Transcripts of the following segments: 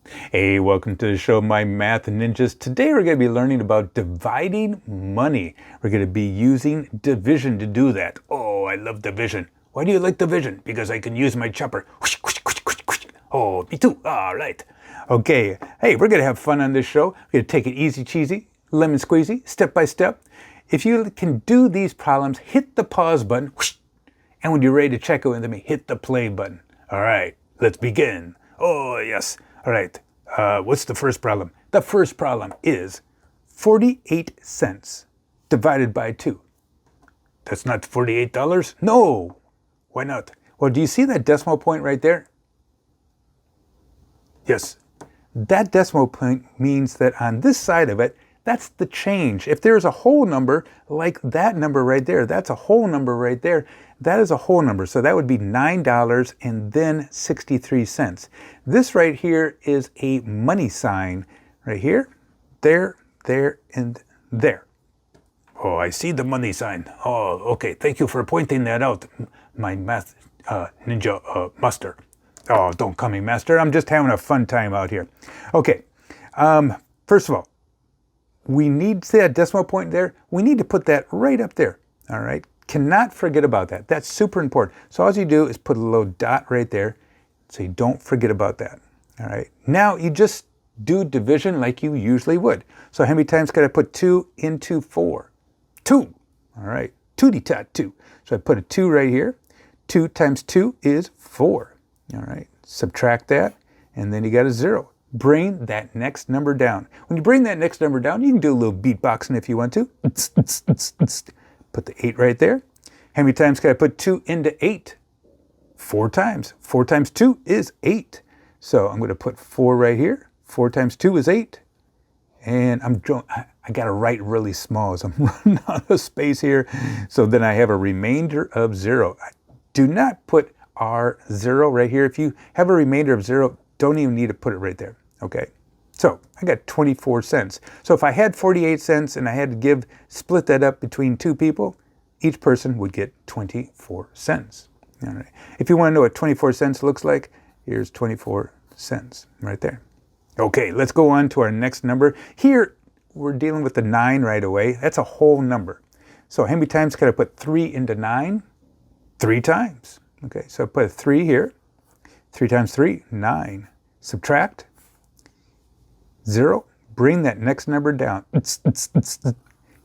Hey, welcome to the show, my math ninjas. Today we're going to be learning about dividing money. We're going to be using division to do that. Oh, I love division. Why do you like division? Because I can use my chopper. Oh, me too. All right. Okay. Hey, we're going to have fun on this show. We're going to take it easy cheesy, lemon squeezy, step by step. If you can do these problems, hit the pause button. And when you're ready to check it with me, hit the play button. All right, let's begin. Oh, yes. All right. What's the first problem? The first problem is 48 cents divided by 2. That's not $48? No. Why not? Well, do you see that decimal point right there? Yes. That decimal point means that on this side of it, that's the change. If there's a whole number, like that number right there, that's a whole number right there. That is a whole number. So that would be $9 and then 63 cents. This right here is a money sign. Right here, there, and there. Oh, I see the money sign. Oh, okay. Thank you for pointing that out, my math ninja master. Oh, don't call me master. I'm just having a fun time out here. Okay. First of all, we need to see that decimal point there. We need to put that right up there. All right. Cannot forget about that. That's super important. So all you do is put a little dot right there so you don't forget about that. All right. Now you just do division like you usually would. So how many times could I put 2 into 4? 2. All right. 2. So I put a 2 right here. 2 times 2 is 4. All right. Subtract that, and then you got a 0. Bring that next number down. When you bring that next number down, you can do a little beatboxing if you want to. Put the 8 right there. How many times can I put 2 into 8? 4 times. 4 times 2 is 8. So I'm going to put 4 right here. 4 times 2 is 8. And I got to write really small as I'm running out of space here. So then I have a remainder of 0. Do not put R0 right here. If you have a remainder of 0, don't even need to put it right there. Okay, so I got 24 cents. So if I had 48 cents and I had to split that up between 2 people, each person would get 24 cents. All right. If you want to know what 24 cents looks like, here's 24 cents right there. Okay, let's go on to our next number. Here, we're dealing with the 9 right away. That's a whole number. So how many times can I put 3 into 9? 3 times. Okay, so I put a 3 here. 3 times 3, 9. Subtract 0. Bring that next number down.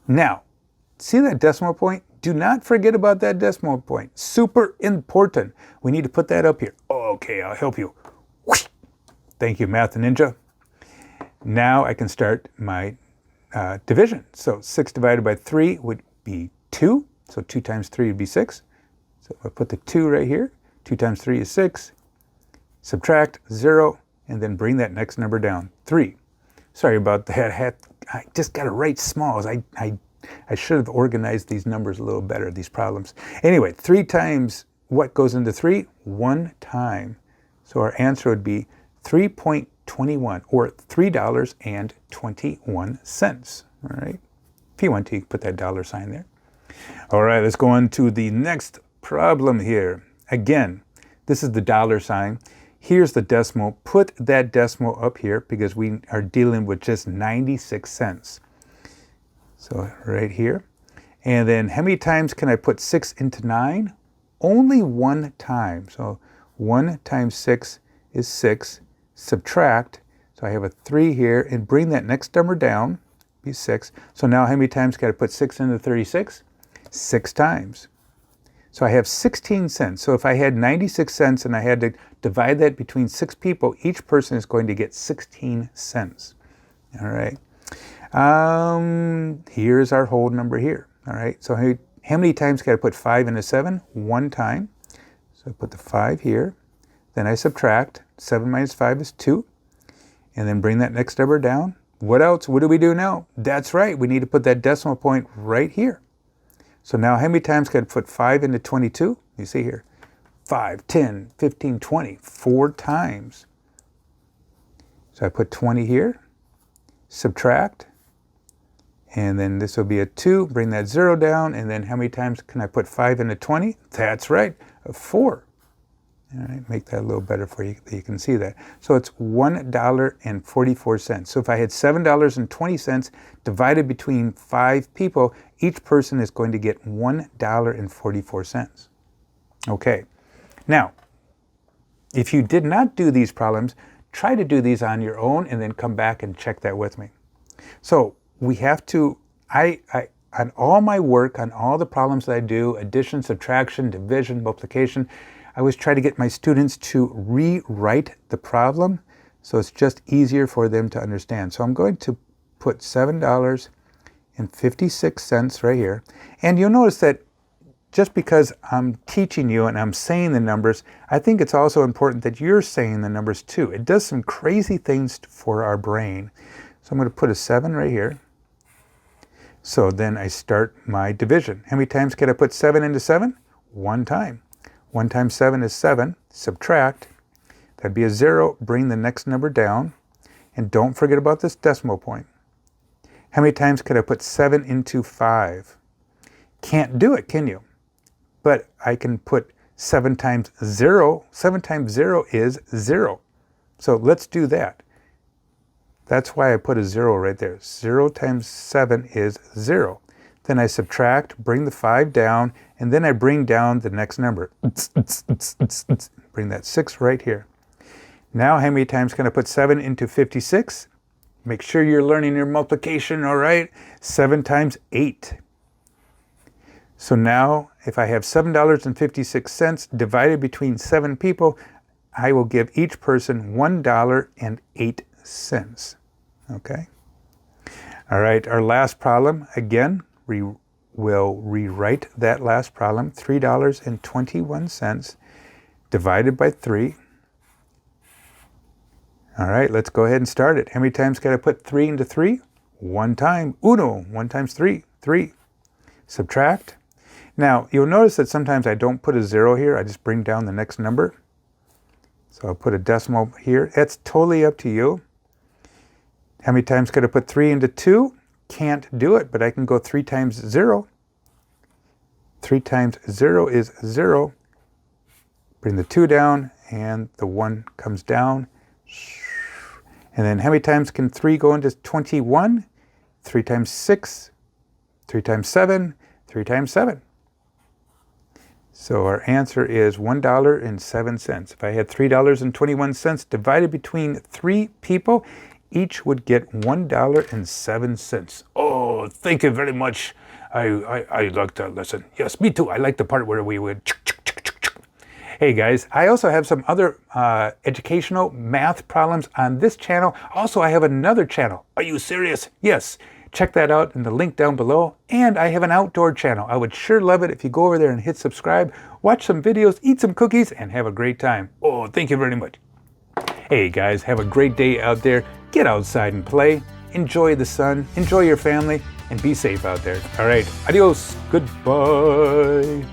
Now, see that decimal point? Do not forget about that decimal point. Super important. We need to put that up here. Okay, I'll help you. Thank you, Math Ninja. Now I can start my division. So 6 divided by 3 would be 2. So 2 times 3 would be 6. So I put the 2 right here. 2 times 3 is 6. Subtract 0, and then bring that next number down. 3. Sorry about that. I just got to write smalls. I should have organized these numbers a little better, these problems. Anyway, 3 times what goes into 3? 1 time. So our answer would be 3.21, or $3.21. All right. If you want to, put that dollar sign there. All right, let's go on to the next problem here. Again, this is the dollar sign. Here's the decimal. Put that decimal up here because we are dealing with just 96 cents. So right here. And then how many times can I put 6 into 9? Only 1 time. So 1 times 6 is 6. Subtract. So I have a 3 here, and bring that next number down. Be 6. So now how many times can I put 6 into 36? 6 times. So I have 16 cents. So if I had 96 cents and I had to divide that between 6 people, each person is going to get 16 cents. All right. Here's our whole number here. All right. So how many times can I put 5 into 7? 1 time. So I put the 5 here. Then I subtract. 7 minus 5 is 2. And then bring that next number down. What else? What do we do now? That's right. We need to put that decimal point right here. So now how many times can I put 5 into 22? You see here. 5, 10, 15, 20. 4 times. So I put 20 here. Subtract. And then this will be a 2. Bring that 0 down. And then how many times can I put 5 into 20? That's right. 4. All right, make that a little better for you, that you can see that. So it's $1.44. So if I had $7.20 divided between 5 people, each person is going to get $1.44. Okay, now, if you did not do these problems, try to do these on your own and then come back and check that with me. So we have to, on all my work, on all the problems that I do, addition, subtraction, division, multiplication, I always try to get my students to rewrite the problem so it's just easier for them to understand. So I'm going to put $7.56 right here. And you'll notice that just because I'm teaching you and I'm saying the numbers, I think it's also important that you're saying the numbers too. It does some crazy things for our brain. So I'm going to put a 7 right here. So then I start my division. How many times can I put 7 into 7? 1 time. 1 times 7 is 7. Subtract. That'd be a 0. Bring the next number down. And don't forget about this decimal point. How many times could I put 7 into 5? Can't do it, can you? But I can put 7 times 0. 7 times 0 is 0. So let's do that. That's why I put a 0 right there. 0 times 7 is 0. Then I subtract, bring the 5 down, and then I bring down the next number. Bring that 6 right here. Now, how many times can I put 7 into 56? Make sure you're learning your multiplication, all right? 7 times 8. So now, if I have $7.56 divided between 7 people, I will give each person $1.08. Okay? All right, our last problem, again, we will rewrite that last problem, $3.21 divided by 3. All right, let's go ahead and start it. How many times can I put 3 into 3? 1 time. Uno, 1 times 3, 3. Subtract. Now, you'll notice that sometimes I don't put a 0 here. I just bring down the next number. So I'll put a decimal here. It's totally up to you. How many times could I put 3 into 2? Can't do it, but I can go 3 times 0. 3 times 0 is 0. Bring the 2 down, and the 1 comes down. And then how many times can 3 go into 21? 3 times 6, 3 times 7, 3 times 7. So our answer is $1.07. If I had $3.21 divided between 3 people, each would get $1.07. Oh, thank you very much. I like that lesson. Yes, me too. I like the part where we would... Hey guys, I also have some other educational math problems on this channel. Also, I have another channel. Are you serious? Yes. Check that out in the link down below. And I have an outdoor channel. I would sure love it if you go over there and hit subscribe, watch some videos, eat some cookies, and have a great time. Oh, thank you very much. Hey guys, have a great day out there. Get outside and play. Enjoy the sun, enjoy your family, and be safe out there. All right, adios, goodbye.